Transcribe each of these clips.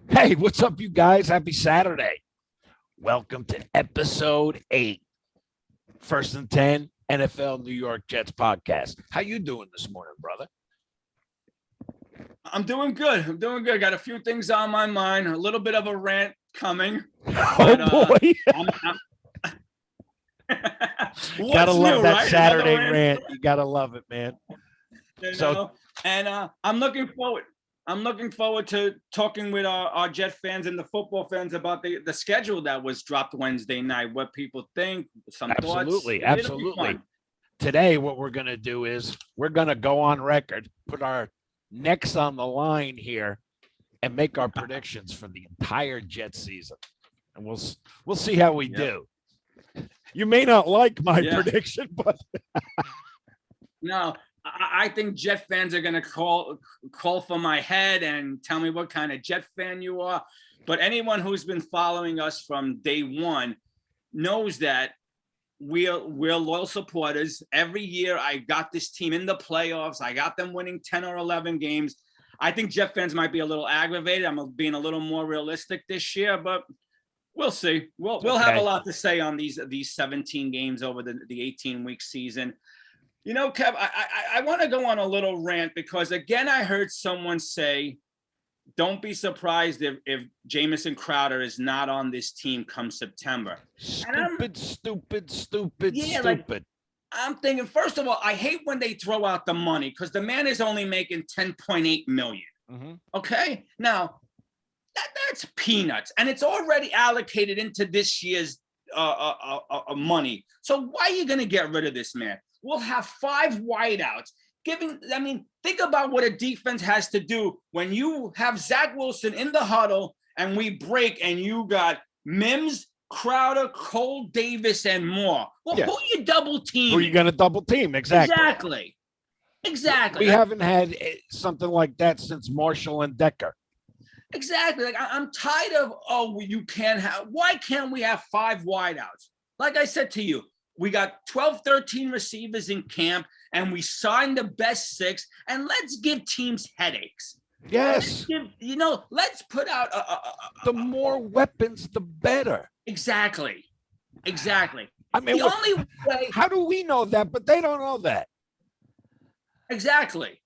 Hey, what's up, you guys? Happy Saturday. Welcome to episode 8, First and 10 NFL New York Jets podcast. How you doing this morning, brother? I'm doing good. Got a few things on my mind. A little bit of a rant coming. Oh, boy. I'm Gotta What's love new, that right? Saturday Another rant. You gotta love it, man. You So- know? And I'm looking forward. To talking with our Jet fans and the football fans about the schedule that was dropped Wednesday night. What people think, some Absolutely, thoughts. absolutely. Today, what we're going to do is we're going to go on record, put our necks on the line here, and make our predictions for the entire Jet season. And we'll see how we do. You may not like my prediction, but No, I think Jet fans are going to call for my head and tell me what kind of Jet fan you are. But anyone who's been following us from day one knows that we're loyal supporters. Every year I got this team in the playoffs. I got them winning 10 or 11 games. I think Jet fans might be a little aggravated. I'm being a little more realistic this year, but we'll see. We'll have a lot to say on these 17 games over the 18-week season. You know, Kev, I want to go on a little rant because, again, I heard someone say, don't be surprised if Jamison Crowder is not on this team come September. Stupid. Like, I'm thinking, first of all, I hate when they throw out the money because the man is only making $10.8 million. Mm-hmm. Okay? Now, that's peanuts. And it's already allocated into this year's money. So why are you going to get rid of this man? We'll have 5 wideouts. Think about what a defense has to do when you have Zach Wilson in the huddle and we break and you got Mims, Crowder, Cole Davis, and more. Well, who you double team? Who are you going to double team? Exactly. We haven't had something like that since Marshall and Decker. Exactly. Like, I'm tired of, why can't we have 5 wideouts? Like I said to you, we got 12, 13 receivers in camp, and we signed the best 6, and let's give teams headaches. Yes. Let's put out the more weapons, the better. Exactly. I mean, the only way. How do we know that? But they don't know that. Exactly.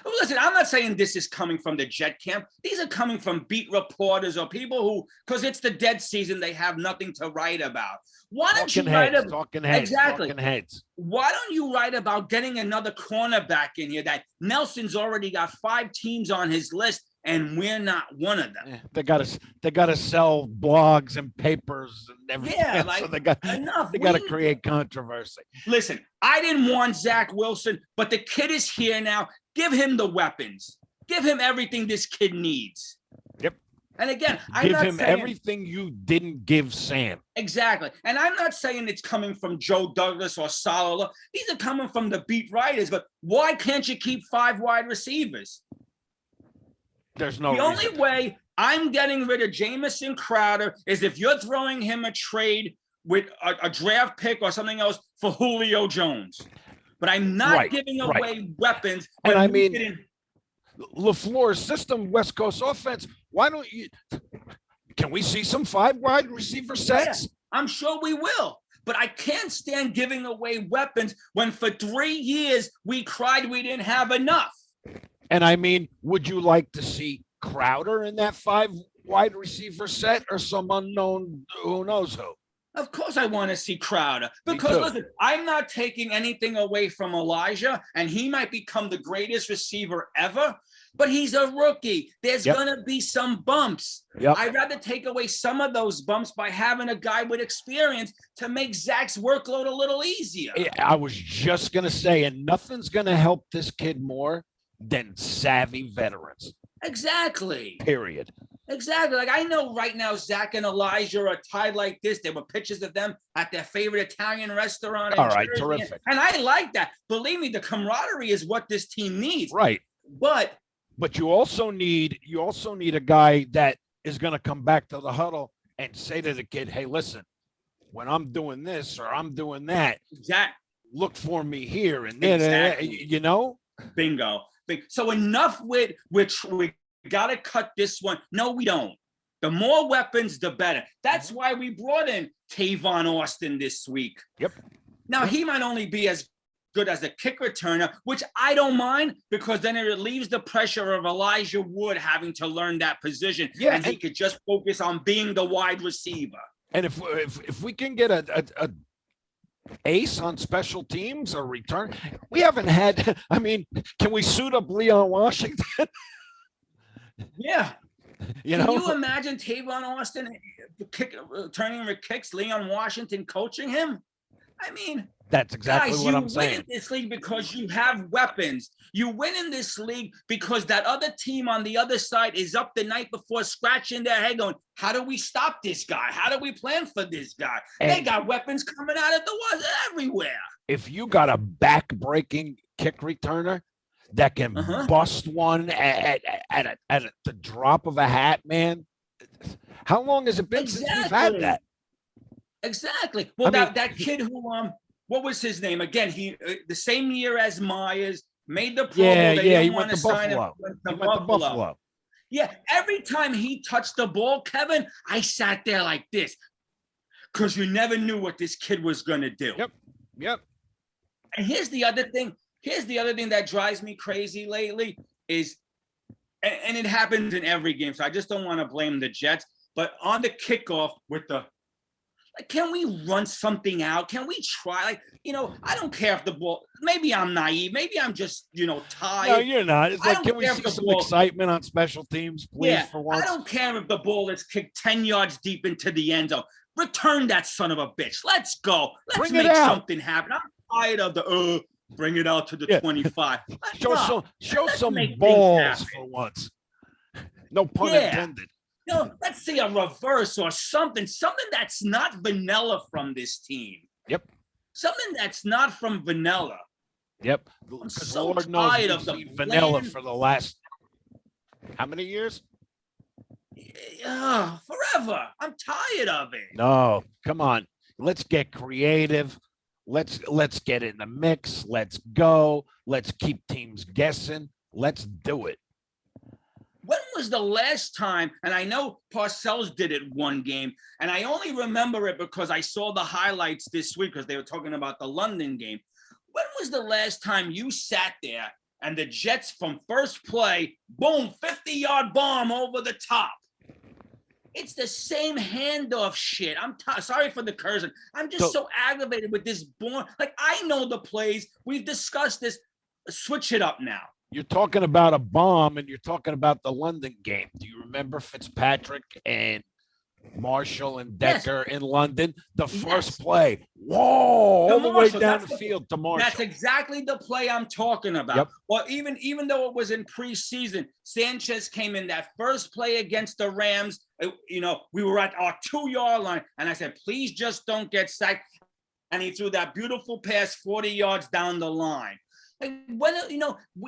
Listen, I'm not saying this is coming from the Jet camp. These are coming from beat reporters or people who, because it's the dead season, they have nothing to write about. Why don't you write about talking heads? Exactly. Talking heads. Why don't you write about getting another cornerback in here? That Nelson's already got 5 teams on his list, and we're not one of them. They gotta sell blogs and papers and everything. Yeah, like, so they gotta create controversy. Listen, I didn't want Zach Wilson, but the kid is here now. Give him the weapons. Give him everything this kid needs. Yep. And again, give him everything you didn't give Sam. Exactly. And I'm not saying it's coming from Joe Douglas or Salo. These are coming from the beat writers. But why can't you keep 5 wide receivers? There's no reason. The only way I'm getting rid of Jamison Crowder is if you're throwing him a trade with a draft pick or something else for Julio Jones. But I'm not giving away weapons. And I mean, LaFleur's system, West Coast offense, why don't you – can we see some 5 wide receiver sets? Yeah, I'm sure we will. But I can't stand giving away weapons when for 3 years we cried we didn't have enough. And I mean, would you like to see Crowder in that 5 wide receiver set or some unknown who knows who? Of course I want to see Crowder because, listen, I'm not taking anything away from Elijah, and he might become the greatest receiver ever, but he's a rookie. There's going to be some bumps. I'd rather take away some of those bumps by having a guy with experience to make Zach's workload a little easier. I was just going to say, and nothing's going to help this kid more than savvy veterans. Exactly. Period. Exactly. Like, I know right now Zach and Elijah are tied like this. There were pictures of them at their favorite Italian restaurant. All right, terrific. And I like that. Believe me, the camaraderie is what this team needs. Right. But you also need a guy that is going to come back to the huddle and say to the kid, hey, listen, when I'm doing this or I'm doing that, look for me here and then, Bingo. So enough with which we got to cut this one. No, we don't. The more weapons, the better. That's why we brought in Tavon Austin this week. Yep. Now, he might only be as good as a kick returner, which I don't mind, because then it relieves the pressure of Elijah Wood having to learn that position. Yeah, and he could just focus on being the wide receiver. And if we can get a ace on special teams or return, we haven't had. I mean, can we suit up Leon Washington? Yeah. Can you imagine Tavon Austin turning for kicks, Leon Washington coaching him? I mean, that's exactly guys, what I'm you saying. win in this league because you have weapons. You win in this league because that other team on the other side is up the night before scratching their head going, how do we stop this guy? How do we plan for this guy? And they got weapons coming out of the woods everywhere. If you got a back-breaking kick returner that can bust one at the drop of a hat, man, how long has it been since we've had that? Exactly. Well, that kid who what was his name again? He the same year as Myers made the Pro Bowl. They didn't want to sign him to Buffalo. Yeah, every time he touched the ball, Kevin, I sat there like this because you never knew what this kid was going to do. Yep. And here's the other thing. Here's the other thing that drives me crazy lately is, and it happens in every game, so I just don't want to blame the Jets, but on the kickoff with the, like, can we run something out? Can we try? Like, I don't care if the ball, maybe I'm naive. Maybe I'm just, tired. No, you're not. It's like, can we see some excitement on special teams, please, for once? I don't care if the ball is kicked 10 yards deep into the end zone. Return that son of a bitch. Let's go. Let's make something happen. I'm tired of the, bring it out to the 25. Show some balls for once. No pun intended. Let's see a reverse or something that's not vanilla from this team. Yep. Something that's not from vanilla. Yep. I'm so tired of the vanilla for the last how many years? Forever. I'm tired of it. No, come on. Let's get creative. Let's get in the mix. Let's go. Let's keep teams guessing. Let's do it. When was the last time, and I know Parcells did it one game, and I only remember it because I saw the highlights this week because they were talking about the London game. When was the last time you sat there and the Jets from first play, boom, 50-yard bomb over the top? It's the same handoff shit. I'm sorry for the cursing. I'm just so aggravated with this born. Like, I know the plays. We've discussed this. Switch it up now. You're talking about a bomb, and you're talking about the London game. Do you remember Fitzpatrick and Marshall and Decker in London? The first play, all the way down the field to Marshall. That's exactly the play I'm talking about. Yep. Well, even though it was in preseason, Sanchez came in that first play against the Rams. We were at our 2-yard line, and I said, please just don't get sacked. And he threw that beautiful pass 40 yards down the line.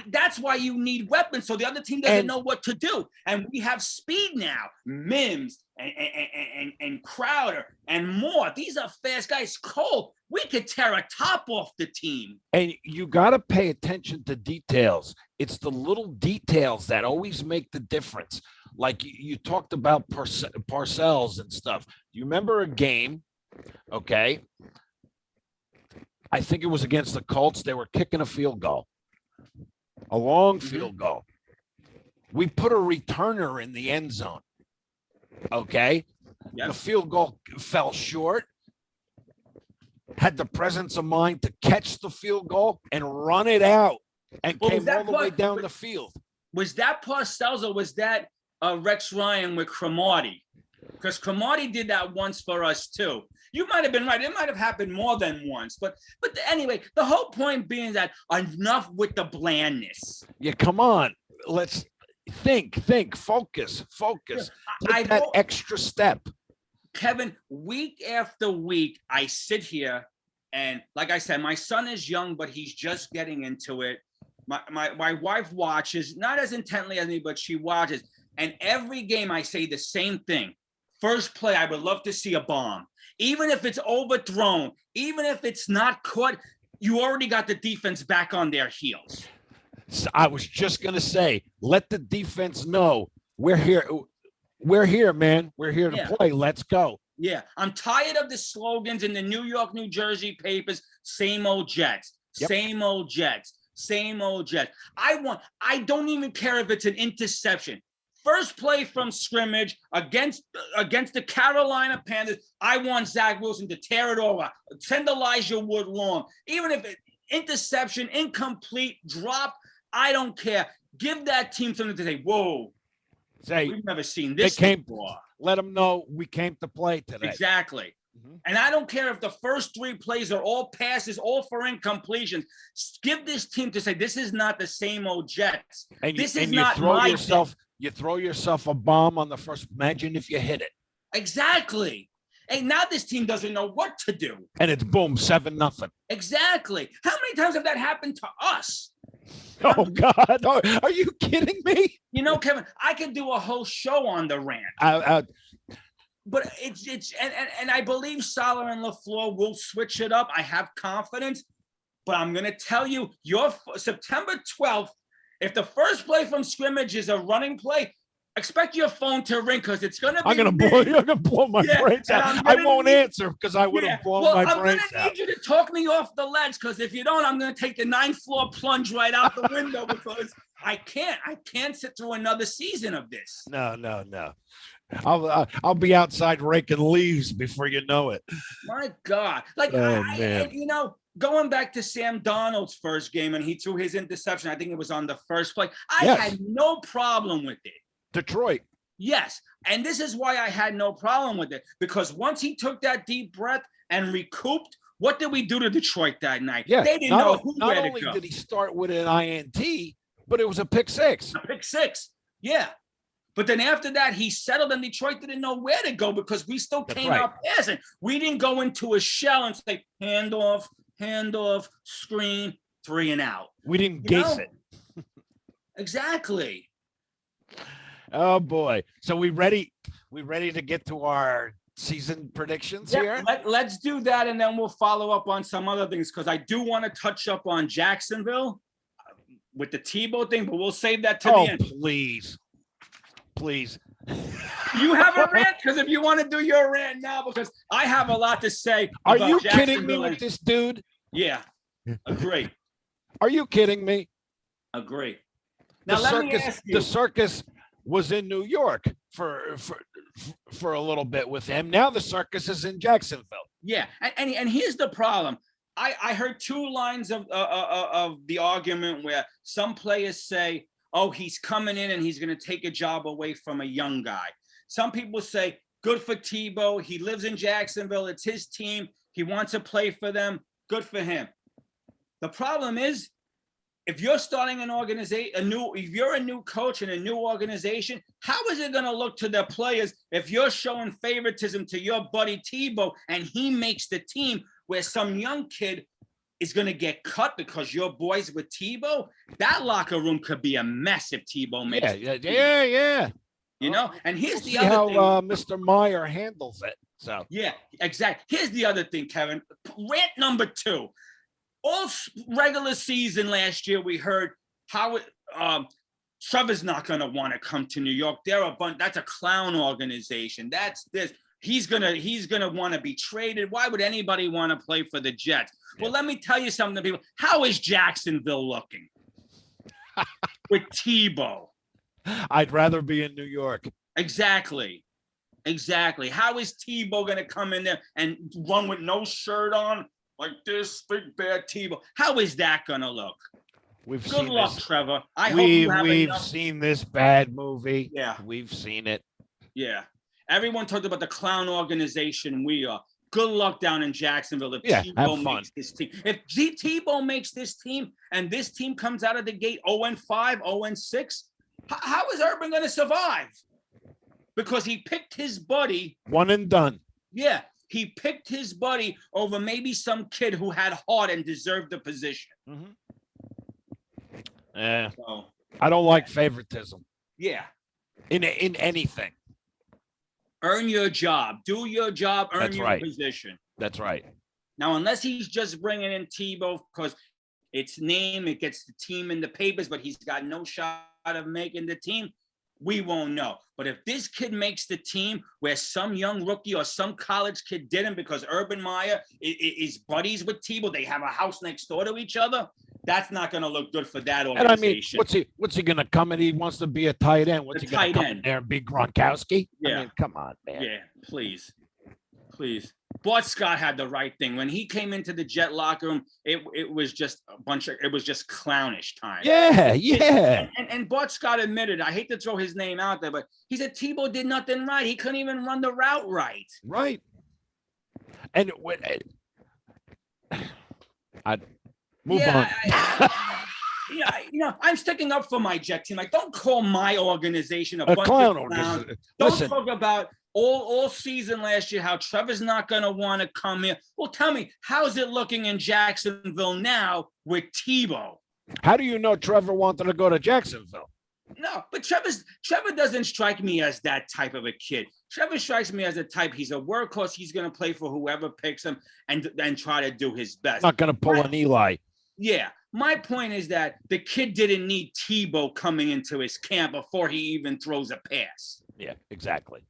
That's why you need weapons, so the other team doesn't know what to do. And we have speed now, Mims and Crowder and more. These are fast guys. Cole, we could tear a top off the team. And you got to pay attention to details. It's the little details that always make the difference. Like you talked about Parcells and stuff. You remember a game, okay? I think it was against the Colts. They were kicking a field goal, a long field goal. We put a returner in the end zone. Okay. Yep. The field goal fell short. Had the presence of mind to catch the field goal and run it out and came all the way down the field. Was that Parcells or was that Rex Ryan with Cromartie? Because Cromartie did that once for us too. You might have been right. It might have happened more than once. But anyway, the whole point being that enough with the blandness. Yeah, come on. Let's think, focus. Take that extra step. Kevin, week after week, I sit here and like I said, my son is young, but he's just getting into it. My wife watches, not as intently as me, but she watches. And every game I say the same thing. First play, I would love to see a bomb. Even if it's overthrown, even if it's not caught, you already got the defense back on their heels. So I was just going to say, let the defense know we're here. we're here, man. We're here to Yeah. play. Let's go. Yeah, I'm tired of the slogans in the New York, New Jersey papers. Same old Jets, Yep. same old Jets, same old Jets. I don't even care if it's an interception. First play from scrimmage against the Carolina Panthers. I want Zach Wilson to tear it over, send Elijah Wood long. Even if it interception, incomplete, drop, I don't care. Give that team something to say, whoa, Say we've never seen this before. Let them know we came to play today. Exactly. And I don't care if the first 3 plays are all passes, all for incompletions. Give this team to say, this is not the same old Jets. And this you, is and not you throw my yourself, thing. you throw yourself a bomb on the first. Imagine if you hit it. Exactly. And now this team doesn't know what to do. And it's boom, 7-0. Exactly. How many times have that happened to us? Oh God. Are you kidding me? You know, Kevin, I could do a whole show on the rant. But it's and I believe Salah and LaFleur will switch it up. I have confidence. But I'm going to tell you, your September 12th, if the first play from scrimmage is a running play, expect your phone to ring because it's going to be. I'm gonna blow my brains out. I won't answer because I would have blown my brains out. I'm going to need you to talk me off the ledge because if you don't, I'm going to take the 9th floor plunge right out the window because I can't sit through another season of this. No. I'll be outside raking leaves before you know it. My God. Like, man. You know, going back to Sam Darnold's first game and he threw his interception, I think it was on the first play. I had no problem with it. Detroit. Yes. And this is why I had no problem with it. Because once he took that deep breath and recouped, what did we do to Detroit that night? Yeah. They didn't know where to go. Not only did he start with an INT, but it was a pick six. A pick six. Yeah. But then after that, he settled and Detroit didn't know where to go because we still came out passing. We didn't go into a shell and say, handoff, screen, 3 and out. We didn't gaze it. Exactly. Oh boy. So we ready to get to our season predictions here? Let's do that and then we'll follow up on some other things because I do want to touch up on Jacksonville with the TEBOW thing, but we'll save that to the end. Please. You have a rant? Because if you want to do your rant now, because I have a lot to say. Are you kidding me with this dude? Yeah. Agree. Are you kidding me? Agree. Now let me ask you. The circus was in New York for a little bit with him. Now the circus is in Jacksonville. Yeah, and here's the problem. I heard 2 lines of the argument where some players say, oh, he's coming in and he's going to take a job away from a young guy. Some people say, good for TEBOW. He lives in Jacksonville. It's his team. He wants to play for them. Good for him. The problem is, if you're starting an organization, if you're a new coach in a new organization, how is it going to look to the players if you're showing favoritism to your buddy TEBOW and he makes the team where some young kid is going to get cut because you're boys with TEBOW? That locker room could be a mess if TEBOW makes it. Yeah. You know, and here's the other other thing. thing. Mr. Meyer handles it. So yeah, exactly. Here's the other thing, Kevin. Rant number 2. All regular season last year, we heard how Trevor's not going to want to come to New York. They're a bunch. That's a clown organization. That's this. He's gonna want to be traded. Why would anybody want to play for the Jets? Well, let me tell you something, people. How is Jacksonville looking with TEBOW? I'd rather be in New York. Exactly. How is TEBOW going to come in there and run with no shirt on like this, big bad TEBOW? How is that going to look? Good luck, Trevor. I hope we've seen this bad movie. Yeah, we've seen it. Yeah. Everyone talked about the clown organization we are. Good luck down in Jacksonville if TEBOW makes this team. If TEBOW makes this team and this team comes out of the gate 0-5, 0-6, how is Urban going to survive? Because he picked his buddy. One and done. Yeah. He picked his buddy over maybe some kid who had heart and deserved the position. Yeah. So, I don't like favoritism. Yeah. In anything. Earn your job. Do your job. Earn your position. That's right. Now, unless he's just bringing in TEBOW because it's name, it gets the team in the papers, but he's got no shot of making the team. we won't know. But if this kid makes the team where some young rookie or some college kid didn't because Urban Meyer is buddies with TEBOW, they have a house next door to each other, that's not going to look good for that And I mean, organization. what's he going to come in? He wants to be a tight end. What's The he going to tight come in end. there and be Gronkowski? Yeah. I mean, come on, man. Yeah, please. Bart Scott had the right thing. When he came into the Jet locker room, it was just it was just clownish time. Yeah. And Bart Scott admitted, I hate to throw his name out there, but he said TEBOW did nothing right. He couldn't even run the route right. Right. And I move on. I'm sticking up for my Jet team. Like, don't call my organization a bunch clown of clowns. Don't Listen, talk about all season last year how Trevor's not going to want to come here. Well, tell me, how's it looking in Jacksonville now with TEBOW? How do you know Trevor wanted to go to Jacksonville? No, but Trevor doesn't strike me as that type of a kid. Trevor strikes me as a type. He's a workhorse. He's going to play for whoever picks him and try to do his best. Not going to pull an Eli. Yeah. My point is that the kid didn't need TEBOW coming into his camp before he even throws a pass. Yeah, exactly.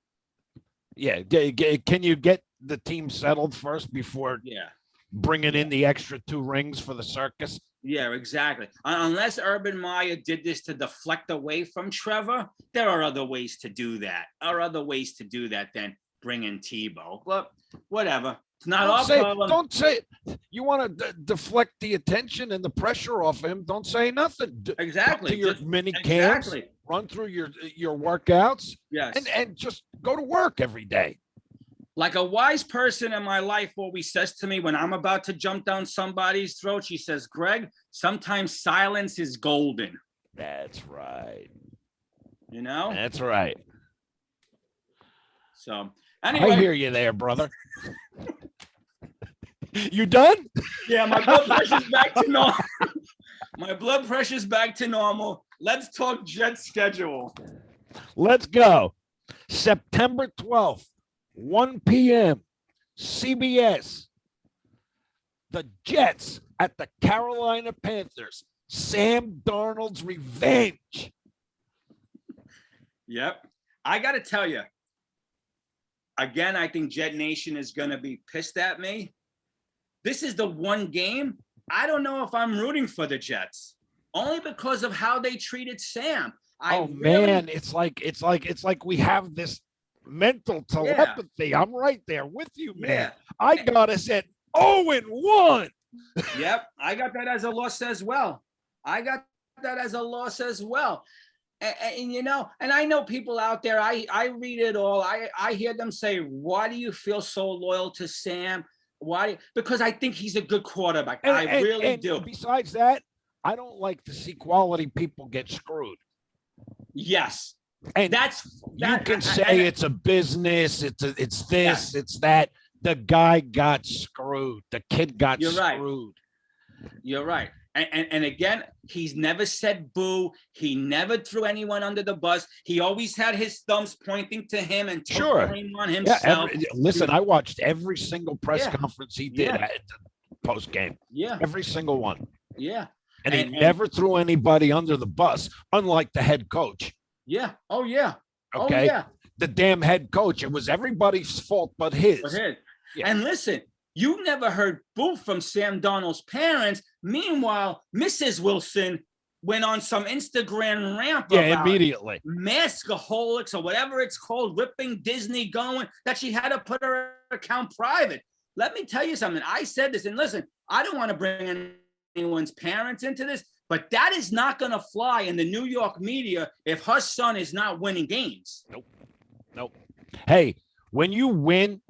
Yeah. Can you get the team settled first before bringing in the extra 2 rings for the circus? Yeah, exactly. Unless Urban Meyer did this to deflect away from Trevor, there are other ways to do that. Than bring in TEBOW. But whatever. It's not our problem. Don't say you want to deflect the attention and the pressure off him. Don't say nothing. Exactly. Go to your mini camps, run through your workouts, and just go to work every day. Like a wise person in my life always says to me when I'm about to jump down somebody's throat, she says, Greg, sometimes silence is golden. That's right. You know? That's right. So anyway. I hear you there, brother. You done? Yeah, my blood pressure's back to normal. My blood pressure's back to normal. Let's talk Jet schedule. Let's go. September 12th, 1 p.m., CBS. The Jets at the Carolina Panthers. Sam Darnold's revenge. Yep. I got to tell you, again, I think Jet Nation is going to be pissed at me. This is the one game I don't know if I'm rooting for the Jets, only because of how they treated Sam. Man, it's like we have this mental telepathy. Yeah. I'm right there with you, man. Yeah. I got us at 0-1. Yep, I got that as a loss as well. And you know, and I know people out there, I read it all. I hear them say, why do you feel so loyal to Sam? Why? Because I think he's a good quarterback. I really do. Besides that, I don't like to see quality people get screwed. Yes. And you can say it's a business, it's this, it's that. The guy got screwed. The kid got screwed. You're right. And again, he's never said boo. He never threw anyone under the bus. He always had his thumbs pointing to him and took blame on himself. Listen, I watched every single press conference he did post game. Yeah. Every single one. Yeah. And he never threw anybody under the bus, unlike the head coach. Yeah. Oh, yeah. Okay. Oh, yeah. The damn head coach. It was everybody's fault but his. Yeah. And listen, you never heard boo from Sam Darnold's parents. Meanwhile, Mrs. Wilson went on some Instagram rant about immediately maskaholics or whatever it's called, ripping Disney going, that she had to put her account private. Let me tell you something. I said this, and listen, I don't want to bring anyone's parents into this, but that is not going to fly in the New York media if her son is not winning games. Nope. Hey, when you win,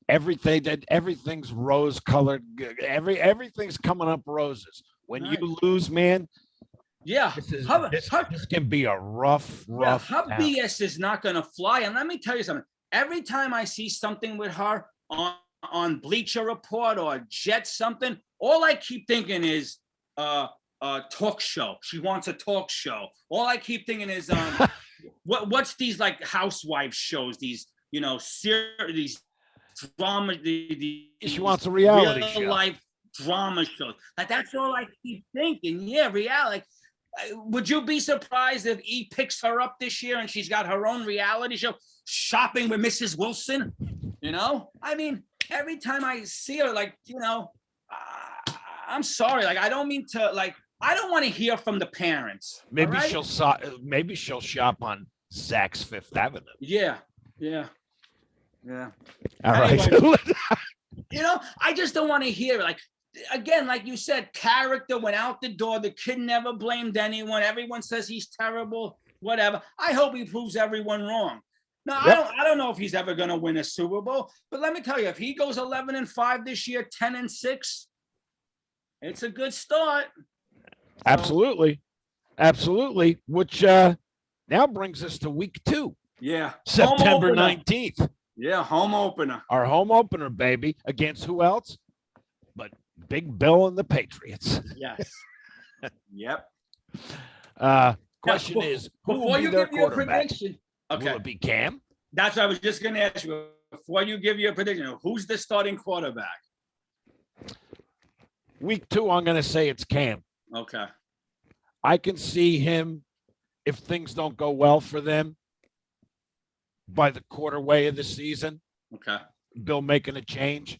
everything's rose colored. Everything's coming up roses. When you lose, man. Yeah. This can be a rough. Her BS is not going to fly. And let me tell you something. Every time I see something with her on Bleacher Report or Jet something, all I keep thinking is talk show. She wants a talk show. All I keep thinking is what's these like housewife shows? These these drama. She wants a reality show. Life drama shows. Like that's all I keep thinking. Yeah, reality. would you be surprised if E picks her up this year and she's got her own reality show, Shopping with Mrs. Wilson? You know, I mean, every time I see her, like, you know, I'm sorry, like, I don't mean to, like, I don't want to hear from the parents. Maybe right? maybe she'll shop on Saks Fifth Avenue. Yeah. All right. Anyway. You know, I just don't want to hear it. Like, again, like you said, character went out the door. The kid never blamed anyone. Everyone says he's terrible, whatever. I hope he proves everyone wrong. No, Yep. I don't know if he's ever going to win a Super Bowl, but let me tell you, if he goes 11-5 this year, 10-6, it's a good start. Absolutely. Absolutely. Which now brings us to week 2. Yeah. September 19th. Yeah, home opener. Our home opener, baby. Against who else? But Big Bill and the Patriots. Yes. Yep. Question is, who before will be you their give your quarterback? prediction, okay, Will it be Cam? that's what I was just going to ask you. Before you give your prediction, who's the starting quarterback? Week 2, I'm going to say it's Cam. Okay. I can see him, if things don't go well for them, by the quarter way of the season, Okay. Bill making a change.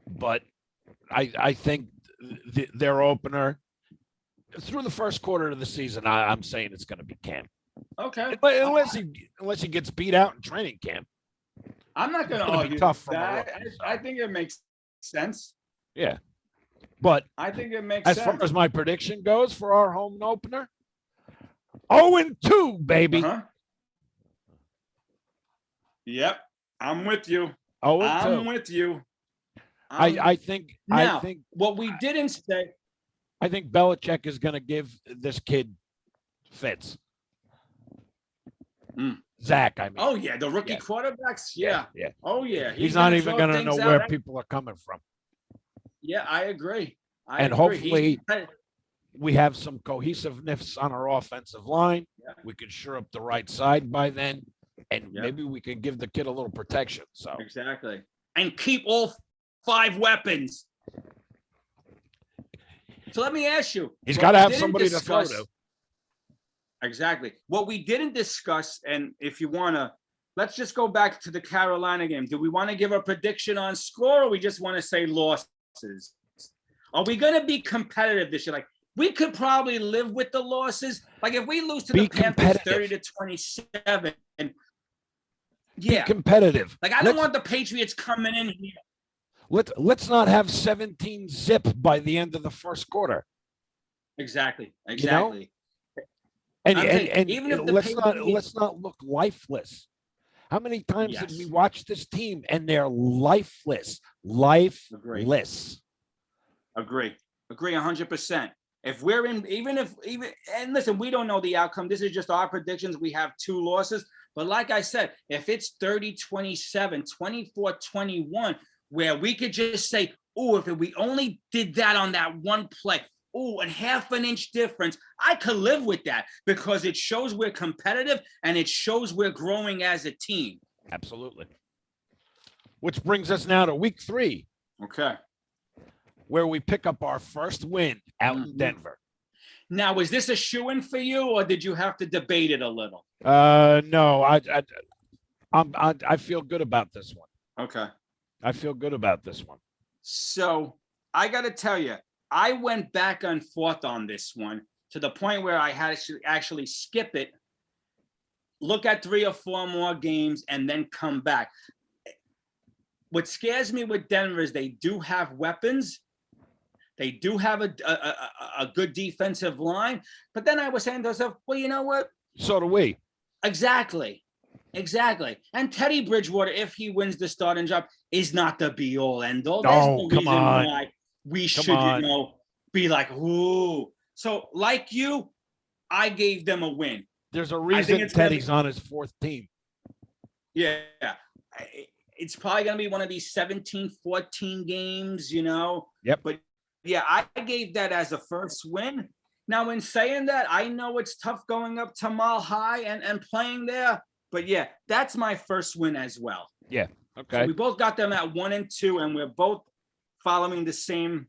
But I think their opener through the first quarter of the season, I'm saying it's going to be Cam. Okay. Unless he gets beat out in training camp. I'm not going to It's gonna be argue tough with from a that. rookie, so. I think it makes sense. Yeah. But I think it makes as sense. far as my prediction goes for our home opener, 0-2, baby. Uh-huh. Yep. I'm with you. 0-2. I'm with you. I think what we didn't say. I think Belichick is going to give this kid fits. Zach, I mean. Oh yeah, the rookie quarterbacks. Yeah. Oh yeah. He's not even going to know where people are coming from. Yeah, I agree. Hopefully we have some cohesiveness on our offensive line. Yeah. We can shore up the right side by then, and maybe we can give the kid a little protection. So exactly, and keep all 5 weapons. So let me ask you. He's got to have somebody to throw to. Exactly. What we didn't discuss, and if you want to, let's just go back to the Carolina game. Do we want to give a prediction on score, or we just want to say losses? Are we going to be competitive this year? Like, we could probably live with the losses. Like, if we lose to the Panthers 30-27, and be competitive. Like, I don't want the Patriots coming in here. Let's not have 17 zip by the end of the first quarter. Exactly. You know? And even if let's not look lifeless. How many times did we watch this team and they're lifeless? Lifeless. Agree 100%. If we're in, even and listen, we don't know the outcome. This is just our predictions. We have 2 losses. But like I said, if it's 30-27, 24-21, where we could just say, oh, if we only did that on that one play, oh, and half an inch difference, I could live with that because it shows we're competitive and it shows we're growing as a team. Absolutely. Which brings us now to week 3. Okay. Where we pick up our first win out in Denver. Now, was this a shoo-in for you, or did you have to debate it a little? No, I feel good about this one. Okay. I feel good about this one. So I got to tell you, I went back and forth on this one to the point where I had to actually skip it, look at 3 or 4 more games, and then come back. What scares me with Denver is they do have weapons. They do have a good defensive line. But then I was saying to myself, well, you know what? So do we. Exactly. And Teddy Bridgewater, if he wins the starting job, is not the be-all, end-all. There's no reason why we should, be like, ooh. So like you, I gave them a win. There's a reason Teddy's on his 4th team. Yeah. It's probably going to be one of these 17-14 games, Yep. But yeah, I gave that as a first win. Now, in saying that, I know it's tough going up to Mile High and playing there. But yeah, that's my first win as well. Yeah. Okay. So we both got them at 1 and 2, and we're both following the same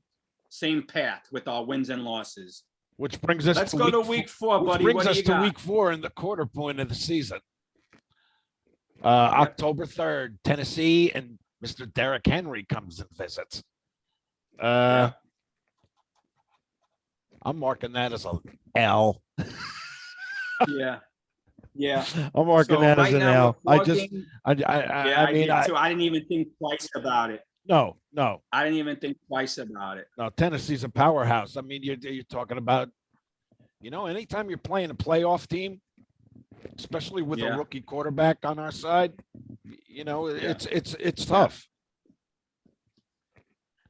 path with our wins and losses. Which brings us Let's to go to week 4, which buddy. brings What do us you to got? week 4 and the quarter point of the season. Yep. October 3rd, Tennessee and Mr. Derrick Henry comes and visits. Yeah. I'm marking that as a L. Yeah. Yeah. I'm marking So that as right an now L. we're I four just, games. I Yeah, I mean, did too. I didn't even think twice about it. no. I didn't even think twice about it. No, Tennessee's a powerhouse. I mean, you're talking about, anytime you're playing a playoff team, especially with a rookie quarterback on our side, it's tough.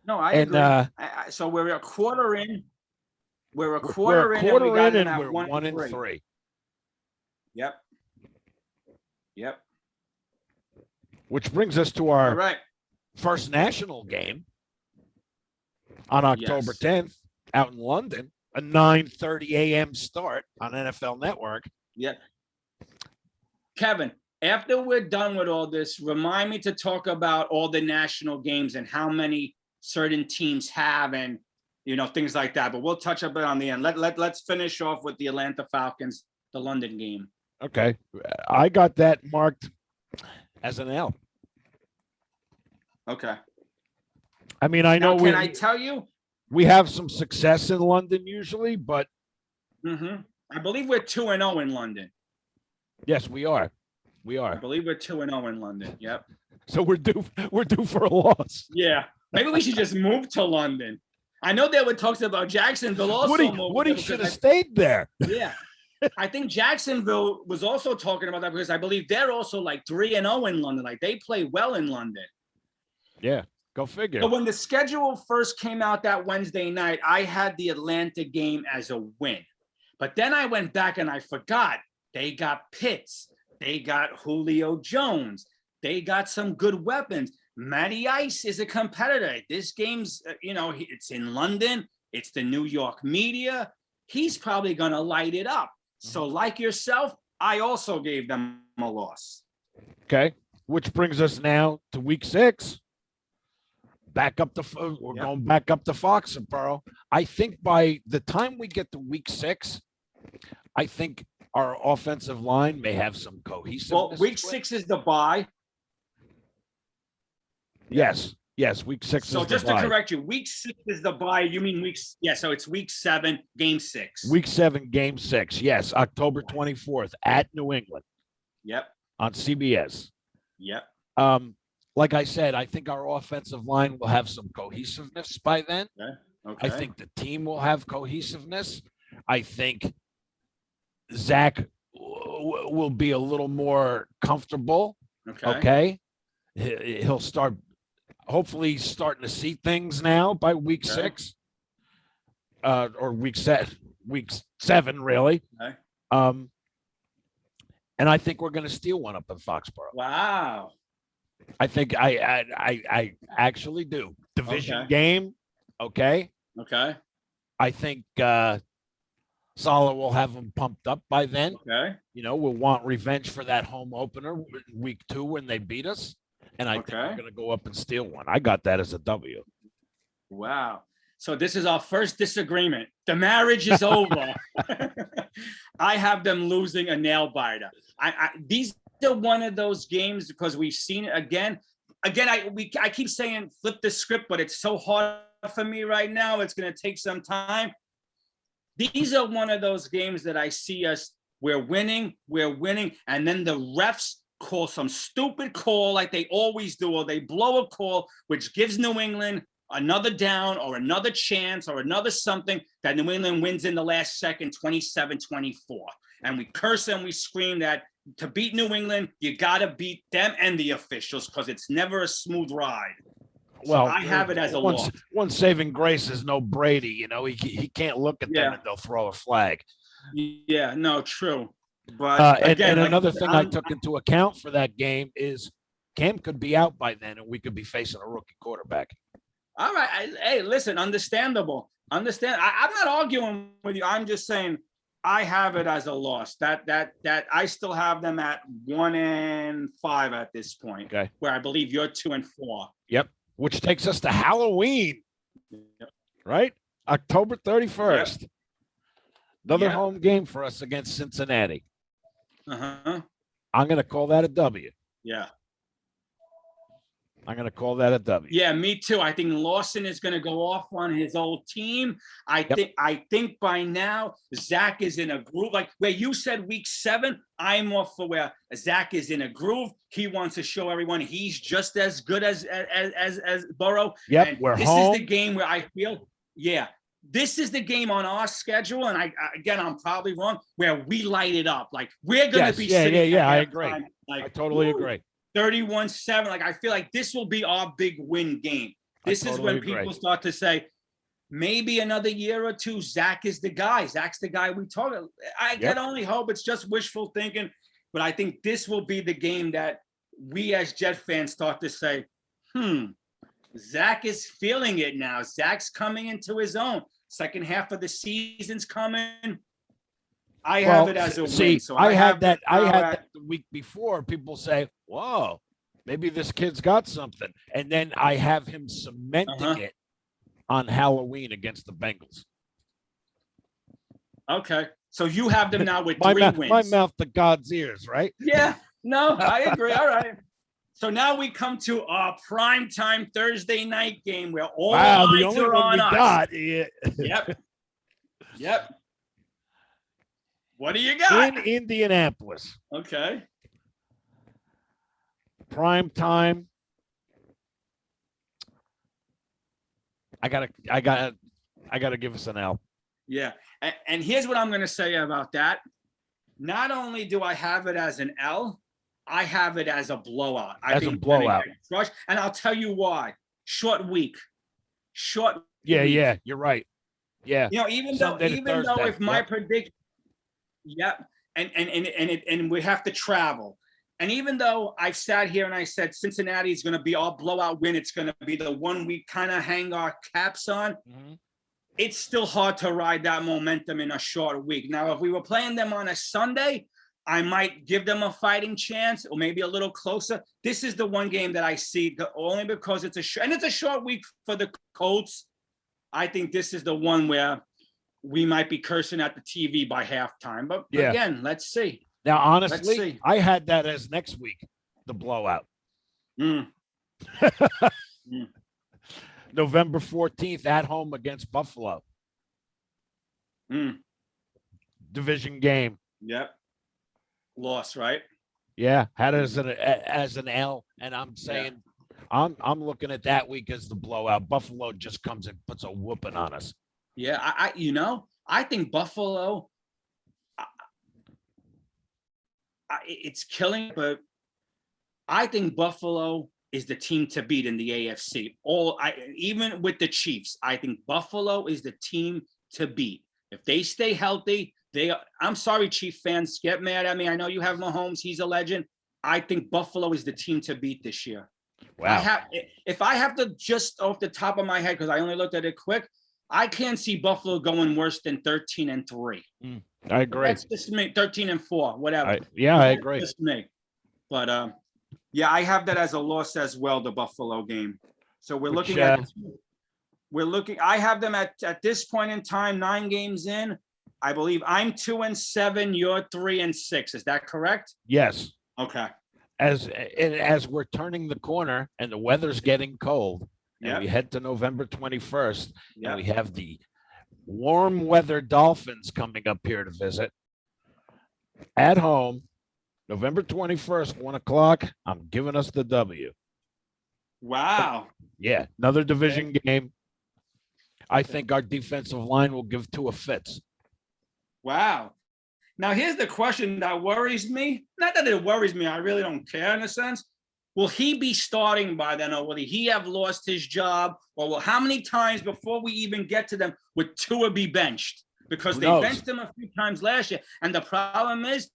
No, I And agree. So we're a quarter in. We're a we're quarter a in, and quarter we got in, them and at we're 1-3. Yep. Yep. Which brings us to All our right. first national game on October 10th out in London, a 9:30 a.m. start on NFL Network. Yeah. Kevin, after we're done with all this, remind me to talk about all the national games and how many certain teams have and, things like that. But we'll touch up it on the end. Let's finish off with the Atlanta Falcons, the London game. Okay. I got that marked as an L. Okay. I mean, I know I tell you? We have some success in London usually, but I believe we're 2-0 in London. Yes, we are. I believe we're 2-0 in London. Yep. So we're due for a loss. Yeah. Maybe we should just move to London. I know there were talks about Jacksonville also. Woody should have stayed there. Yeah. I think Jacksonville was also talking about that because I believe they're also like 3-0 in London. Like they play well in London. Yeah, go figure. But when the schedule first came out that Wednesday night, I had the Atlanta game as a win. But then I went back and I forgot they got Pitts. They got Julio Jones. They got some good weapons. Matty Ice is a competitor. This game's, it's in London. It's the New York media. He's probably going to light it up. So like yourself, I also gave them a loss. Okay. Which brings us now to week 6. We're going back up to Foxborough. I think by the time we get to week 6, I think our offensive line may have some cohesiveness. Well, week 6 is the bye. Yes, week 6 is the bye. So just to correct you, week 6 is the bye. You mean so it's week 7, game 6. Week 7, game 6. Yes, October 24th at New England. Yep. On CBS. Yep. Like I said, I think our offensive line will have some cohesiveness by then. Okay. I think the team will have cohesiveness. I think Zach will be a little more comfortable. Okay. He'll hopefully starting to see things now by week 6. Or week 7, really. Okay. And I think we're going to steal one up in Foxborough. Wow. I think I actually do. Division game. Okay. I think Salah will have them pumped up by then. Okay. We'll want revenge for that home opener week 2 when they beat us. And I think we're going to go up and steal one. I got that as a W. Wow. So this is our first disagreement. The marriage is over. I have them losing a nail biter. These are one of those games because we've seen it again. I keep saying flip the script, but it's so hard for me right now. It's going to take some time. These are one of those games that I see us, we're winning, and then the refs call some stupid call like they always do, or they blow a call, which gives New England another down or another chance or another something that New England wins in the last second, 27-24. And we curse and we scream that to beat New England, you got to beat them and the officials because it's never a smooth ride. Well, so I have it as a loss. One saving grace is no Brady. He can't look at them and they'll throw a flag. Yeah, no, true. But again, and another thing I took into account for that game is Cam could be out by then and we could be facing a rookie quarterback. All right. Hey, listen, understandable. I'm not arguing with you. I'm just saying I have it as a loss. That I still have them at 1-5 at this point. Okay. Where I believe you're 2-4. Yep. Which takes us to Halloween. Yep. Right? October 31st. Yep. Another Yeah. home game for us against Cincinnati. Uh-huh. I'm going to call that a W. Yeah. I'm going to call that a W. Yeah, me too. I think Lawson is going to go off on his old team. Yep. I think by now Zach is in a groove. Like where you said week 7, I'm off for where Zach is in a groove. He wants to show everyone he's just as good as Burrow. Yep, And we're this home. is the game where I feel, yeah, this is the game on our schedule. And again, I'm probably wrong, where we light it up. Like we're going to be sitting. Yeah. I at agree. halftime, like, I totally woo, agree. 31-7. Like I feel like this will be our big win game. This is when people start to say, maybe another year or two, Zach is the guy. Zach's the guy we talk about. I can only hope it's just wishful thinking, but I think this will be the game that we as Jet fans start to say, Zach is feeling it now. Zach's coming into his own. Second half of the season's coming. I have it as a win. So I had that the week before. People say, whoa, maybe this kid's got something. And then I have him cementing it on Halloween against the Bengals. Okay. So you have them now with 3 wins. My mouth to God's ears, right? Yeah. No, I agree. All right. So now we come to our primetime Thursday night game where all eyes are on us. Yep. What do you got? In Indianapolis. Okay. Prime time. I gotta give us an L. Yeah. And here's what I'm going to say about that. Not only do I have it as an L, I have it as a blowout. As a blowout. And I'll tell you why. Short week. Yeah, you're right. Yeah. You know, even though if my prediction, and we have to travel. And even though I've sat here and I said Cincinnati is going to be our blowout win, it's going to be the one we kind of hang our caps on. Mm-hmm. It's still hard to ride that momentum in a short week. Now, if we were playing them on a Sunday, I might give them a fighting chance or maybe a little closer. This is the one game that I see only because it's a short week for the Colts. I think this is the one where we might be cursing at the TV by halftime. But again, let's see. Now, honestly, I had that as next week, the blowout. November 14th at home against Buffalo. Division game. Yep. Loss, right? Yeah, had it as an L, and I'm saying I'm looking at that week as the blowout. Buffalo just comes and puts a whooping on us. Yeah, I think Buffalo. It's killing, but I think Buffalo is the team to beat in the AFC. Even with the Chiefs, I think Buffalo is the team to beat. If they stay healthy, I'm sorry, Chief fans, get mad at me. I know you have Mahomes; he's a legend. I think Buffalo is the team to beat this year. Wow. If I have to just off the top of my head, because I only looked at it quick, I can't see Buffalo going worse than 13-3. I agree. That's just me. 13-4, whatever. I agree. That's just me. But I have that as a loss as well. The Buffalo game. So we're looking at. I have them at this point in time, 9 games in. I believe I'm 2-7. You're 3-6. Is that correct? Yes. Okay. As we're turning the corner and the weather's getting cold, and we head to November 21st, and we have the warm weather Dolphins coming up here to visit at home, November 21st, 1:00. I'm giving us the W. Wow. Yeah, another division game. I think our defensive line will give Tua fits. Wow. Now, here's the question that worries me. Not that it worries me. I really don't care in a sense. Will he be starting by then, or will he have lost his job? Or how many times before we even get to them would Tua be benched? Because they benched him a few times last year. And the problem is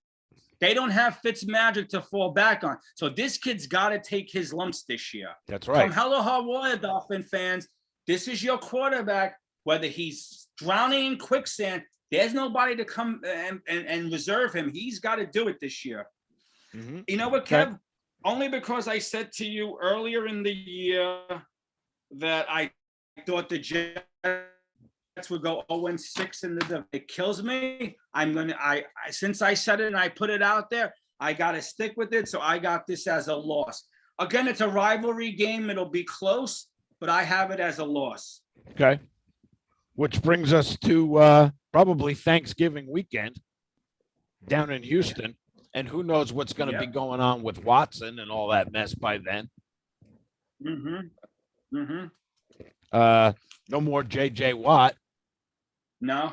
they don't have Fitzmagic to fall back on. So this kid's got to take his lumps this year. That's right. Come hell or high water, Dolphin fans. This is your quarterback. Whether he's drowning in quicksand, there's nobody to come and reserve him. He's got to do it this year. Mm-hmm. You know what, Kev? Only because I said to you earlier in the year that I thought the Jets would go 0-6 in the division. It kills me. Since I said it and I put it out there, I got to stick with it. So I got this as a loss. Again, it's a rivalry game. It'll be close, but I have it as a loss. Okay. Which brings us to probably Thanksgiving weekend down in Houston. And who knows what's going to be going on with Watson and all that mess by then. Mm-hmm. Mm-hmm. No more JJ Watt. No.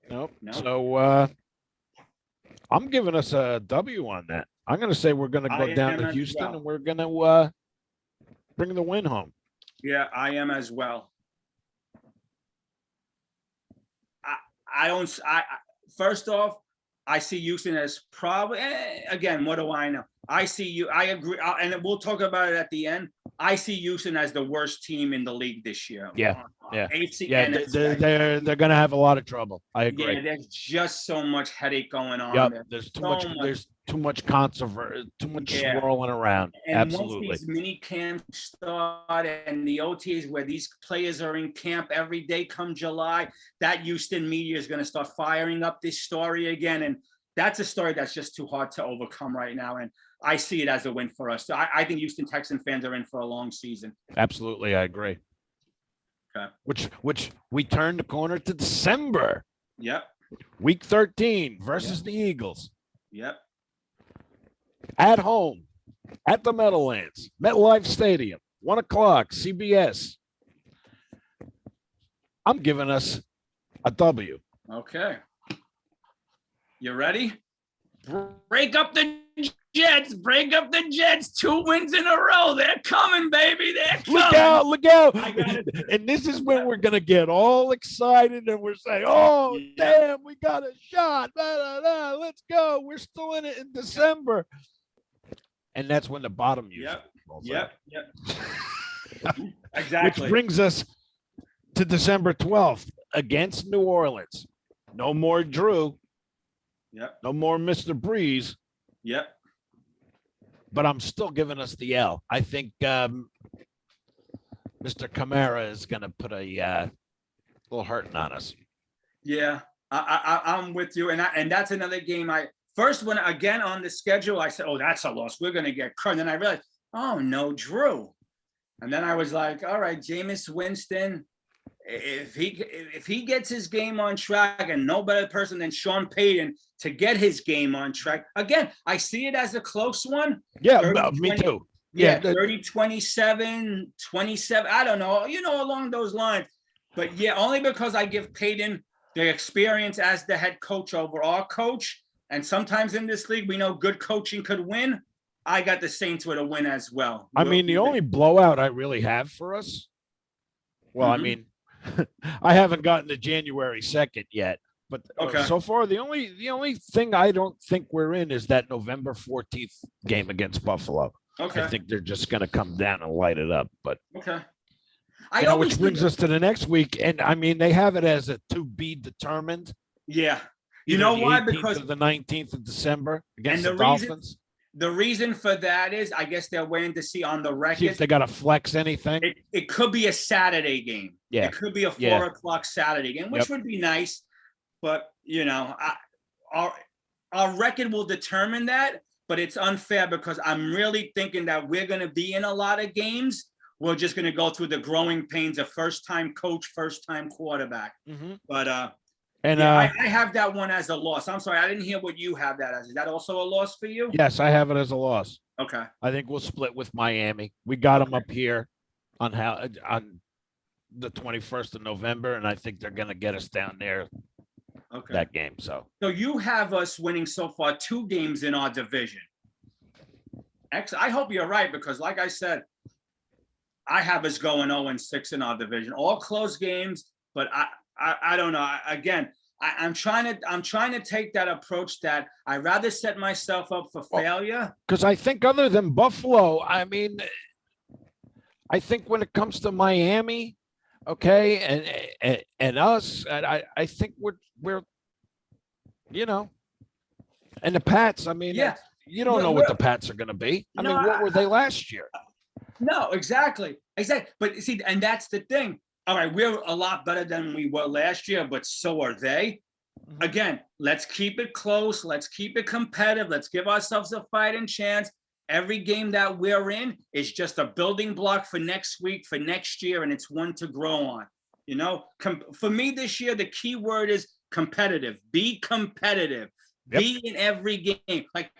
Nope. No. So I'm giving us a W on that. I'm going to say we're going to go down to Houston and we're going to bring the win home. Yeah, I am as well. First off, I see Houston as probably, again, what do I know? I agree, and we'll talk about it at the end. I see Houston as the worst team in the league this year. Yeah. AFC, yeah, they're going to have a lot of trouble. I agree. Yeah, there's just so much headache going on. Yep, there. there's too much controversy, too much swirling around. And absolutely. Once these mini camps start and the OTAs where these players are in camp every day come July, that Houston media is going to start firing up this story again. And that's a story that's just too hard to overcome right now. And I see it as a win for us. So I think Houston Texan fans are in for a long season. Absolutely, I agree. Okay. Which we turn the corner to December. Yep. Week 13 versus the Eagles. Yep. At home, at the Meadowlands, MetLife Stadium, 1 o'clock, CBS. I'm giving us a W. Okay. You ready? Break up the Jets. Break up the Jets. 2 wins in a row. They're coming, baby. They're coming. Look out. And this is when we're going to get all excited and we're saying, oh, damn, we got a shot. Let's go. We're still in it in December. And that's when the bottom usually rolls out. Exactly. Which brings us to December 12th against New Orleans. No more Drew. Yep. No more Mr. Breeze. Yep. But I'm still giving us the L. I think Mr. Kamara is going to put a little hurting on us. Yeah, I'm with you. And that's another game first, when again on the schedule, I said, oh, that's a loss. We're going to get cut. And then I realized, oh, no, Drew. And then I was like, all right, Jameis Winston, if he gets his game on track, and no better person than Sean Payton to get his game on track. Again, I see it as a close one. Yeah, me too. Yeah, 30-27, 27. I don't know, along those lines. But yeah, only because I give Payton the experience as the head coach over our coach. And sometimes in this league, we know good coaching could win. I got the Saints with a win as well. I mean, the only blowout I really have for us, well, I mean, I haven't gotten to January 2nd yet, but so far the only thing I don't think we're in is that November 14th game against Buffalo. Okay. I think they're just going to come down and light it up. But okay. Which brings us to the next week, and I mean they have it as a to be determined. Yeah. You know why? Because the 19th of December against the Dolphins. The reason for that is, I guess they're waiting to see on the record. See if they got to flex anything. It could be a Saturday game. Yeah. It could be a 4 o'clock Saturday game, which would be nice. But, our record will determine that. But it's unfair because I'm really thinking that we're going to be in a lot of games. We're just going to go through the growing pains of first-time coach, first-time quarterback. Mm-hmm. But I have that one as a loss. I'm sorry, I didn't hear what you have that as. Is that also a loss for you? Yes, I have it as a loss. Okay. I think we'll split with Miami. We got them up here on the 21st of November, and I think they're going to get us down there that game. So you have us winning so far 2 games in our division. I hope you're right, because like I said, I have us going 0-6 in our division. All close games, but I don't know. Again, I'm trying to take that approach that I rather set myself up for failure. Because I think other than Buffalo, I mean, I think when it comes to Miami, and us, and I think we're and the Pats. I mean, you don't know what the Pats are going to be. I mean, what were they last year? No, exactly. But see, and that's the thing. all right, we're a lot better than we were last year, but so are they. Again, let's keep it close. Let's keep it competitive. Let's give ourselves a fighting chance. Every game that we're in is just a building block for next week, for next year, and it's one to grow on. You know, for me this year, the key word is competitive. Be competitive. Yep. Be in every game. Like,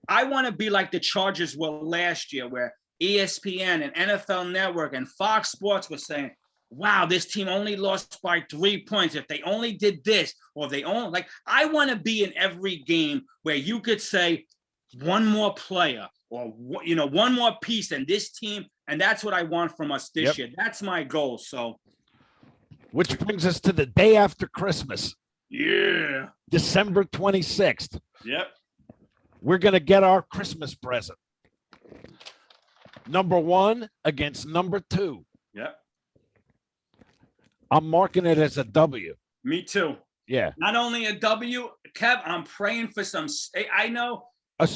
I want to be like the Chargers were last year, where ESPN and NFL Network and Fox Sports were saying, wow, this team only lost by 3 points. If they only did this, or they only, like, I want to be in every game where you could say one more player or, you know, one more piece in this team. And that's what I want from us this year. That's my goal. So, which brings us to the day after Christmas. Yeah. December 26th. Yep. We're going to get our Christmas present. Number 1 against number 2. Yep. I'm marking it as a W. Me too. Yeah. Not only a W, Kev, I'm praying for some, I know. A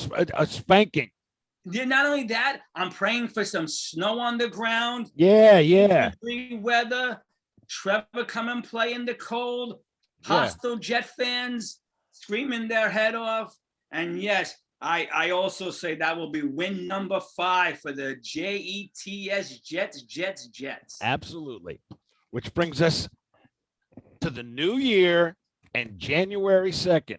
spanking. Yeah, not only that, I'm praying for some snow on the ground. Yeah. Weather. Trevor come and play in the cold. Hostile Jet fans screaming their head off. And yes, I also say that will be win number 5 for the Jets, Jets. Absolutely. Which brings us to the new year and January 2nd.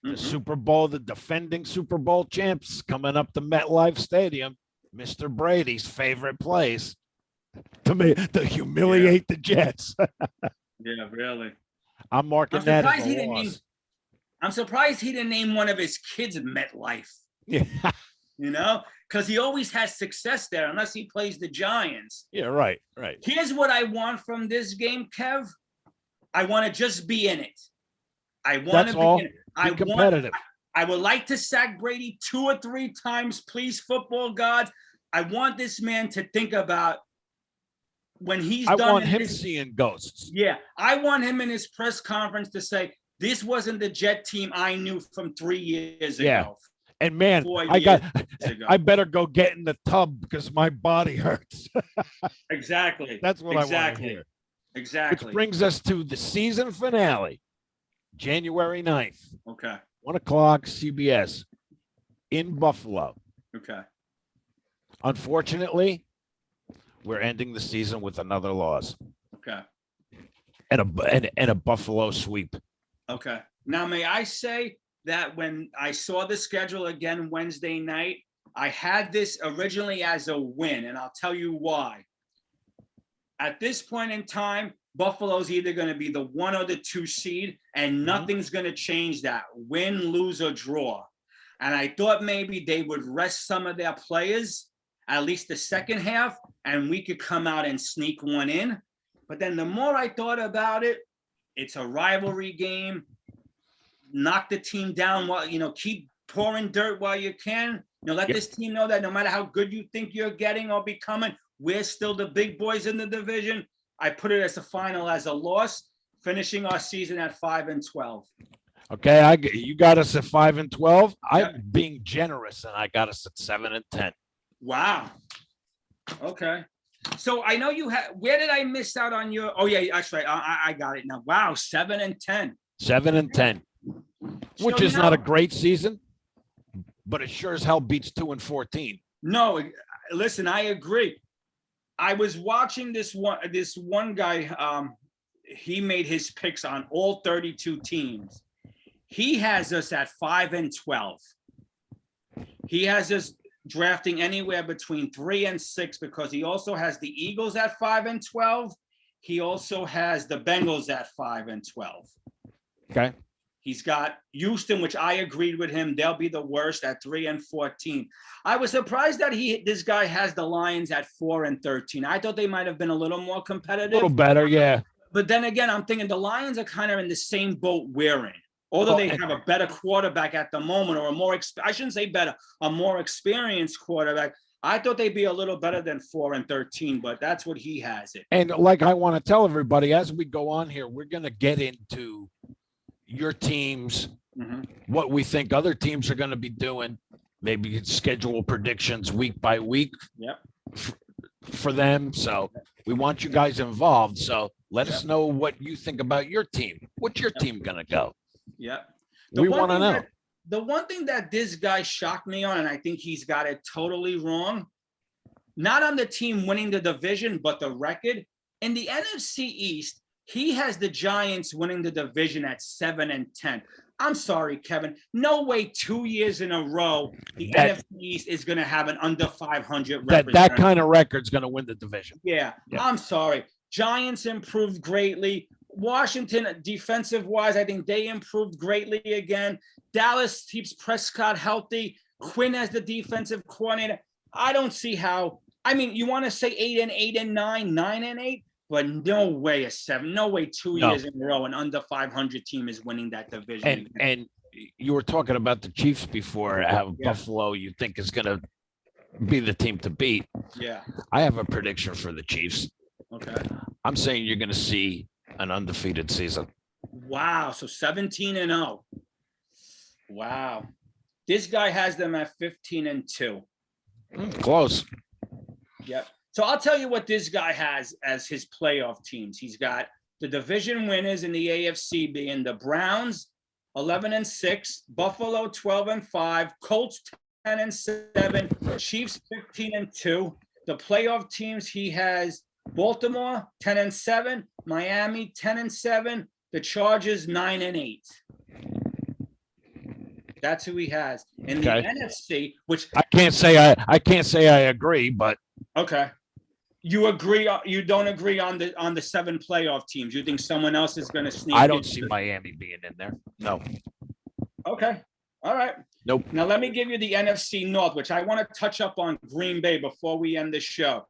The Super Bowl, the defending Super Bowl champs coming up to MetLife Stadium, Mr. Brady's favorite place to humiliate the Jets. Yeah, really. I'm marking that as a loss. I'm surprised he didn't name one of his kids MetLife. Yeah. You know, because he always has success there unless he plays the Giants. Yeah, right. Here's what I want from this game, Kev. I want to just be in it. I want to be in it. Be competitive. I would like to sack Brady 2 or 3 times, please, football gods. I want this man to think about when he's done. I want him seeing ghosts. Yeah, I want him in his press conference to say, this wasn't the Jet team I knew from 3 years ago. Yeah. And man, I better go get in the tub because my body hurts. Exactly. That's what I want to hear. Exactly. Which brings us to the season finale, January 9th. Okay. 1 o'clock CBS in Buffalo. Okay. Unfortunately, we're ending the season with another loss. Okay. And a Buffalo sweep. Okay. Now, may I say that when I saw the schedule again Wednesday night, I had this originally as a win, and I'll tell you why. At this point in time, Buffalo's either going to be the 1 or the 2 seed, and nothing's going to change that. Win, lose, or draw. And I thought maybe they would rest some of their players, at least the second half, and we could come out and sneak one in. But then the more I thought about it, it's a rivalry game. Knock the team down while, keep pouring dirt while you can. Let this team know that no matter how good you think you're getting or becoming, we're still the big boys in the division. I put it as a final, as a loss, finishing our season at 5-12. Okay, you got us at 5-12. I'm being generous, and I got us at 7-10. Wow. Okay. So I know you had. Where did I miss out on your? Oh yeah, that's right. I got it now. Wow, 7-10. 7-10, which is not a great season, but it sure as hell beats 2-14. No, listen, I agree. I was watching this one guy. He made his picks on all 32 teams. He has us at 5-12. He has us drafting anywhere between 3 and 6 because he also has the Eagles at 5-12. He also has the Bengals at 5-12. Okay. He's got Houston, which I agreed with him. They'll be the worst at 3-14. I was surprised that this guy has the Lions at 4-13. I thought they might have been a little more competitive. A little better, yeah. But then again, I'm thinking the Lions are kind of in the same boat we're in. Although they have a better quarterback at the moment, or I shouldn't say better, a more experienced quarterback. I thought they'd be a little better than 4-13, but that's what he has it. And like I want to tell everybody, as we go on here, we're going to get into your teams, what we think other teams are going to be doing, maybe schedule predictions week by week for them. So we want you guys involved. So let us know what you think about your team. What's your team gonna go? Yeah. We want to know. The one thing that this guy shocked me on, and I think he's got it totally wrong, not on the team winning the division, but the record. In the NFC East, he has the Giants winning the division at 7-10. I'm sorry, Kevin. No way 2 years in a row the NFC East is going to have an under 500 record. That kind of record's going to win the division. Yeah, I'm sorry. Giants improved greatly. Washington, defensive-wise, I think they improved greatly again. Dallas keeps Prescott healthy. Quinn as the defensive coordinator. I don't see how. I mean, you want to say 8-8 and 9, 9-8, but no way a 7. No way 2 years in a row an under 500 team is winning that division. And you were talking about the Chiefs before. How Buffalo you think is going to be the team to beat. Yeah. I have a prediction for the Chiefs. Okay. I'm saying you're going to see an undefeated season. Wow. So 17-0. Wow. This guy has them at 15-2. Close. Yep. So I'll tell you what this guy has as his playoff teams. He's got the division winners in the AFC being the Browns, 11-6, Buffalo 12-5, Colts 10-7, Chiefs 15-2. The playoff teams he has Baltimore 10-7, Miami 10-7, the Chargers 9-8. That's who he has in the NFC. Which I can't say I agree, but okay. You agree? You don't agree on the 7 playoff teams? You think someone else is going to sneak? I don't see Miami being in there. No. Okay. All right. Nope. Now let me give you the NFC North, which I want to touch up on Green Bay before we end the show.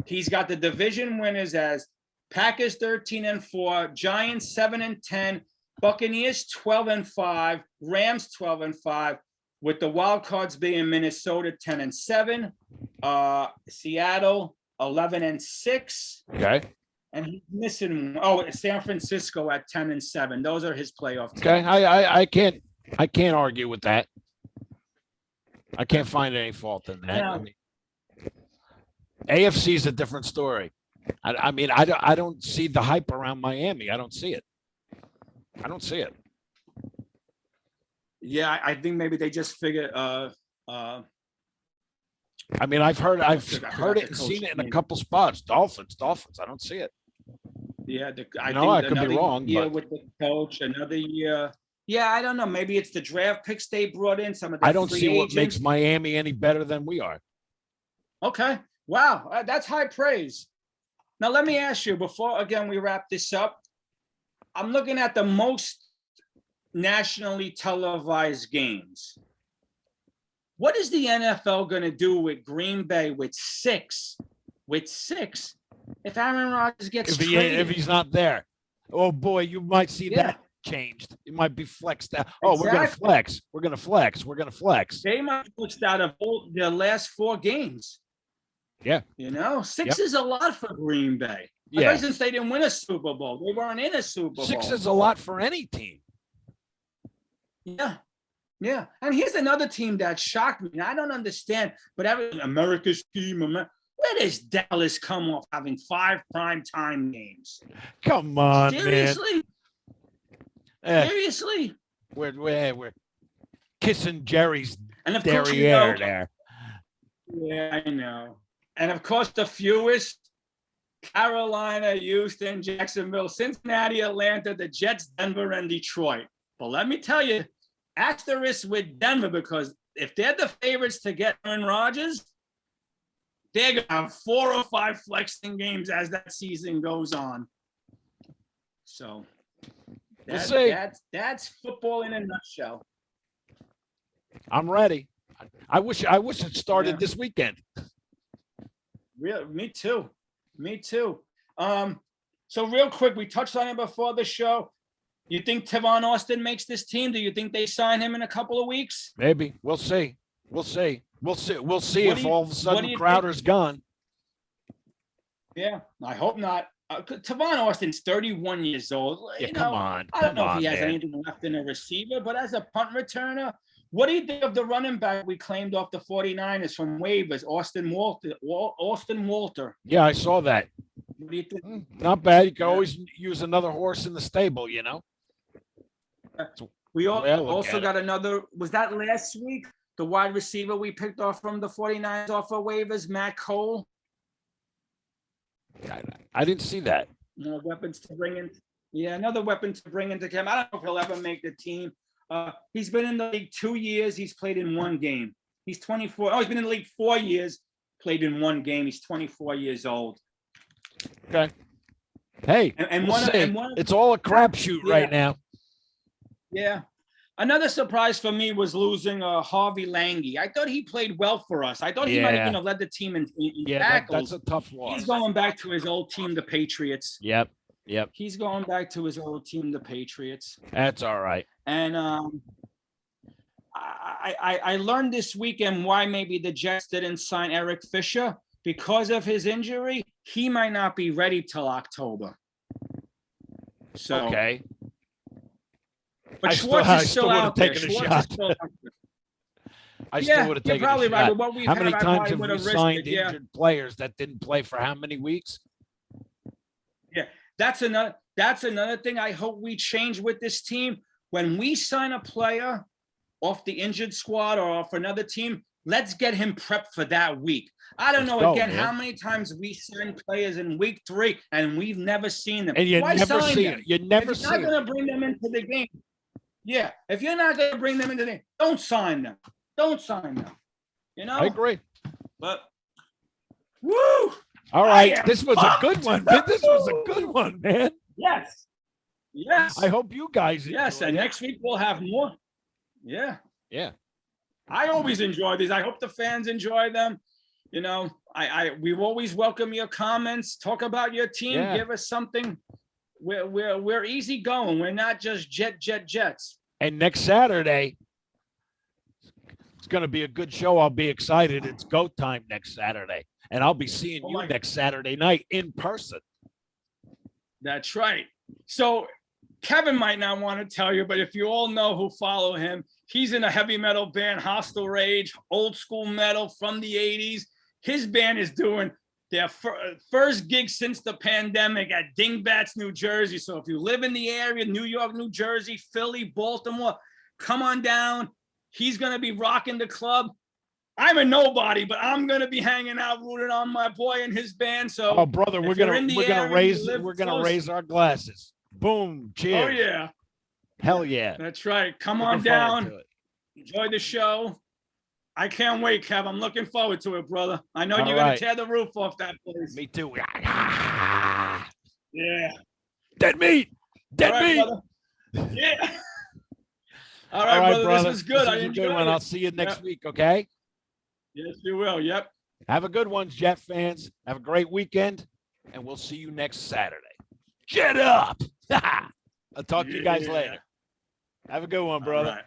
He's got the division winners as Packers 13-4, Giants 7-10, Buccaneers 12-5, Rams 12-5, with the wild cards being Minnesota 10-7, Seattle 11-6. Okay. And he's missing San Francisco at 10-7. Those are his playoff teams. Okay. I can't argue with that. I can't find any fault in that. Yeah. I mean, AFC is a different story. I don't see the hype around Miami. I don't see it. Yeah, I think maybe they just figured. I mean, I've heard it and seen it in a couple spots. Dolphins. I don't see it. Yeah, I could be wrong. Year with the coach, another year. Yeah, I don't know. Maybe it's the draft picks they brought in. Some of the I don't free see agents. what makes Miami any better than we are. Okay. Wow, that's high praise. Now let me ask you before again we wrap this up. I'm looking at the most nationally televised games. What is the NFL going to do with Green Bay with six? If Aaron Rodgers gets traded? If he's not there, oh boy, you might see that changed. It might be flexed out. Oh, Exactly. We're gonna flex. They might be flexed out of all their last 4 games. Yeah. 6 is a lot for Green Bay. Yeah. Since they didn't win a Super Bowl, they weren't in a Super Bowl. 6 is a lot for any team. Yeah. And here's another team that shocked me. I don't understand, but America's team. Where does Dallas come off having 5 primetime games? Come on, seriously? man. Seriously? We're kissing Jerry's and of course, derriere there. Yeah, I know. And of course, the fewest: Carolina, Houston, Jacksonville, Cincinnati, Atlanta, the Jets, Denver, and Detroit. But let me tell you, asterisk with Denver, because if they're the favorites to get Aaron Rodgers, they're going to have 4 or 5 flexing games as that season goes on. So that's football in a nutshell. I'm ready. I wish it started this weekend. Real, me too. So real quick, we touched on it before the show. You think Tavon Austin makes this team? Do you think they sign him in a couple of weeks? Maybe. We'll see. We'll see if all of a sudden Crowder's gone. Yeah, I hope not. Tavon Austin's 31 years old. Yeah, come on. I don't know if he has anything left in a receiver, but as a punt returner, What do you think of the running back we claimed off the 49ers from waivers, Austin Walter? Austin Walter. Yeah, I saw that. What do you think? Not bad. You can Yeah. always use another horse in the stable, you know. We the way I look also at it. got another, was that last week? The wide receiver we picked off from the 49ers off of waivers, Matt Cole. I didn't see that. Weapons to bring in. Yeah, another weapon to bring into camp. I don't know if he'll ever make the team. He's been in the league 2 years. He's played in one game. He's 24. Oh, he's been in the league 4 years, played in one game. He's 24 years old. Okay. Hey, And we'll one, see. and one, It's all a crapshoot Yeah. right now. yeah. Another surprise for me was losing Harvey Lange. I thought he played well for us. I thought he might have led the team in Yeah, tackles. that's a tough loss. He's going back to his old team, the Patriots. Yep. He's going back to his old team, the Patriots. That's all right. And I learned this weekend why maybe the Jets didn't sign Eric Fisher. Because of his injury, he might not be ready till October. So, Okay. but I Schwartz still is still would've out there. taken a Schwartz is shot. still out there. I still would have you're taken probably a right. shot. With what we've How had, many I times probably have would we have risked signed it. Yeah. injured players that didn't play for how many weeks? That's another thing I hope we change with this team. When we sign a player off the injured squad or off another team, let's get him prepped for that week. I don't know man. how many times we sign players in week 3 and we've never seen them. And you Why never sign see them? it. You never If see you're not it. going to bring them into the game, if you're not going to bring them into the game, don't sign them. Don't sign them. You know. I agree. But woo! All I right. am This was a good one. This was a good one, man. Yes. I hope you guys Yes, enjoyed and it. next week we'll have more. Yeah. Yeah. I always enjoy these. I hope the fans enjoy them. You know, we always welcome your comments. Talk about your team. Yeah. Give us something. We're easy going. We're not just Jets. And next Saturday, it's going to be a good show. I'll be excited. It's go time next Saturday. And I'll be seeing you next Saturday night in person. That's right. So Kevin might not want to tell you, but if you all know who follow him, he's in a heavy metal band, Hostile Rage, old school metal from the 80s. His band is doing their first gig since the pandemic at Dingbats, New Jersey. So if you live in the area, New York, New Jersey, Philly, Baltimore, come on down. He's going to be rocking the club. I'm a nobody, but I'm going to be hanging out, rooting on my boy and his band. So, oh, brother, we're going to raise our glasses. Boom. Cheers. Oh, yeah. Hell yeah. That's right. Come on down. Enjoy the show. I can't wait, Kev. I'm looking forward to it, brother. I know you're going to tear the roof off that place. Me too. Yeah. Dead meat. Dead meat. Brother. Yeah. All right, brother. This was good. I enjoyed it. I'll see you next week, okay? Yes, you will. Yep. Have a good one, Jet fans. Have a great weekend, and we'll see you next Saturday. Jet up. I'll talk to you guys later. Have a good one, brother.